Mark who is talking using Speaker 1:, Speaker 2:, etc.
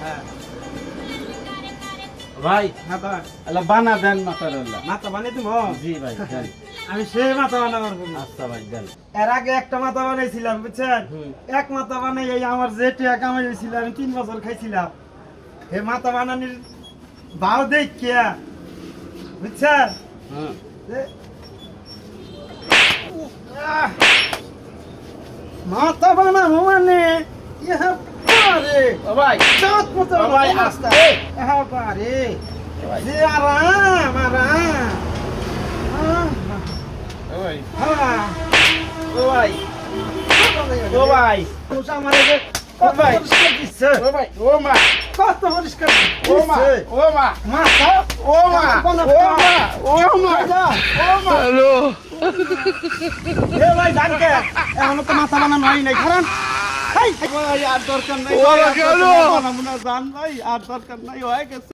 Speaker 1: হ্যাঁ
Speaker 2: ভাই
Speaker 1: হ্যাঁ ভাই
Speaker 2: আল্লাহ বানা দেন মাতারুল্লাহ।
Speaker 1: মাথা বানিয়ে তুমি
Speaker 2: জি ভাই দেন।
Speaker 1: আমি সেই মাথা বানাবার করবো।
Speaker 2: আচ্ছা ভাই দেন।
Speaker 1: এর আগে একটা মাথা বানাইছিলাম বুঝছেন, এক মাথা বানাই এই আমার যে টাকা কামাইছিল আমি 3 বছর খাইছিলাম, এই মাথা বানানির ভাও দেখিয়া বুঝছেন
Speaker 2: হ্যাঁ
Speaker 1: যে- আহ! মাথা বানাবো মানে ইহা পারে
Speaker 2: ও ভাই
Speaker 1: জাত মতো
Speaker 2: ও ভাই,
Speaker 1: বানাবো
Speaker 2: আস্তে।
Speaker 1: ইহা পারে যে আরাম আরাম
Speaker 2: ও ভাই
Speaker 1: হ্যাঁ
Speaker 2: ও ভাই ও ভাই
Speaker 1: আমার এই যে
Speaker 2: ও ভাই।
Speaker 1: পরিষ্কার দিচ্ছে,
Speaker 2: ও ভাই ও মা
Speaker 1: কত পরিষ্কার
Speaker 2: ও মা
Speaker 1: দিচ্ছে।
Speaker 2: ও মা
Speaker 1: মাথা
Speaker 2: ও মা ও মা ও মা ও মা।
Speaker 1: এ ভাই জানকে এখনো তো মাথা বানানো হয় নাই কারণ ভাই আর দরকার নাই
Speaker 2: ও
Speaker 1: ভাই, আর
Speaker 2: গেল।
Speaker 1: দরকার নাই, বানাবো না জান ভাই আর দরকার নাই হয়ে গেছে।